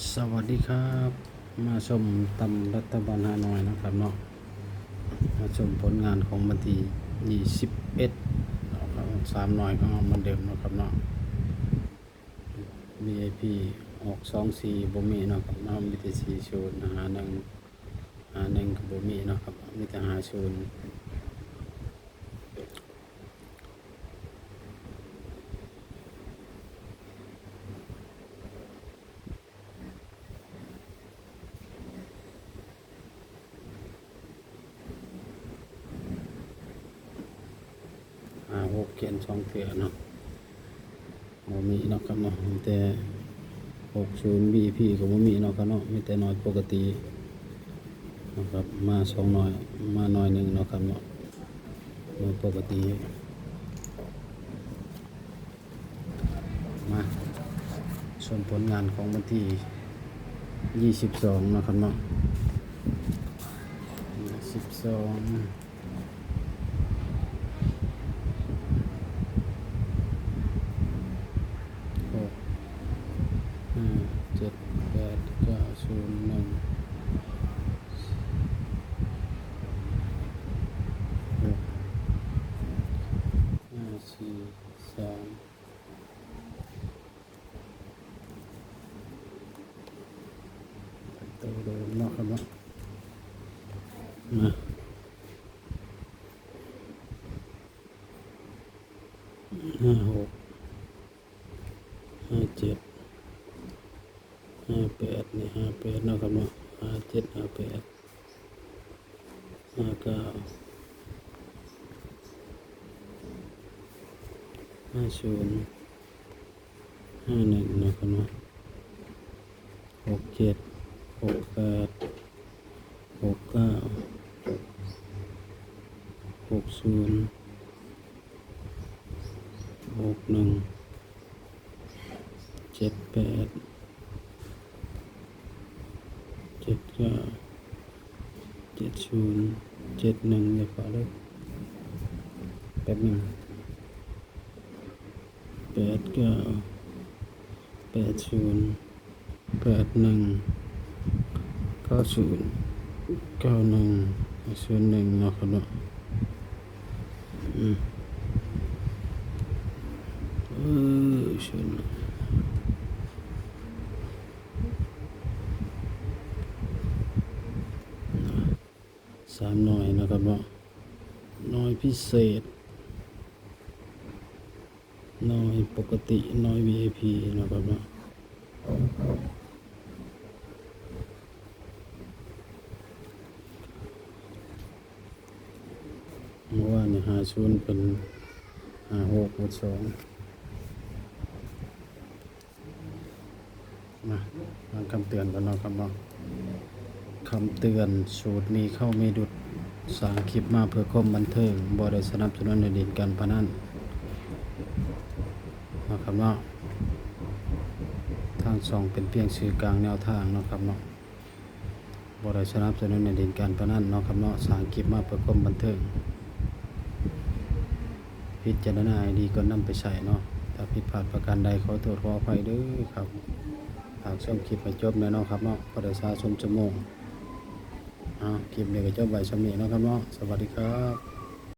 สวัสดีครับมาชมตำรัฐบาลฮานอยนะครับเนาะมาชมผลงานของวันที่21นะครับ3หน่อยของเราเหมือนเดิมนะครับเนาะ VIP ออก24บ่มีเนาะครับเนาะมีแต่40หาหนึ่งกับบ่มีเนาะครับมีแต่506เขียน2เทื่อเนาะบ่มีเนาะครับเนาะมีแต่60 VIP ก็บ่มีเนาะครับเนาะมีแต่น้อยปกตินะครับมา2น้อยมาน้อยหนึงเนาะครับเนาะน้อยปกติมาส่วนผลงานของวันที่22นะครับเนาะ22 6 5 7 8 9 0 1 6 5 4 3ตัวเดิมเนาะครับเนาะมา56 57 58นี่58เนาะครับเนาะ57 58 59 50 51เนาะครับเนาะ67 68 69 60 61 78 79 70 71เดี๋ยวขอเลยแป๊บหนึง89 80 81 90 91 01เนาะครับเนาะ013หน่อยนะครับเนาะน้อยพิเศษน้อยปกติน้อย VIP นะครับเนาะเมื่อวานนี่50เป็น56หมด2มาฟังคำเตือนกันเนาะครับเนาะคำเตือนสูตรนี้เข้าไม่ดุดสร้างคลิปมาเพื่อความบันเทิงบ่ได้สนับสนุนในเด่นการพนันนะครับเนาะทางช่องเป็นเพียงสื่อกลางแนวทางเนาะครับเนาะบ่ได้สนับสนุนในเด่นการพนันเนาะครับเนาะสร้างคลิปมาเพื่อความบันเทิงพิจารณาให้ดีก่อนนำไปใช้เนาะถ้าผิดพลาดประการใดขอโทษขออภัยเด้อครับฝากชมคลิปให้จบแน่เนาะครับเนาะบ่ได้สะสมชั่วโมงคลิปนี้ก็จบไว้ส่ำนี้เนาะครับเนาะสวัสดีครับ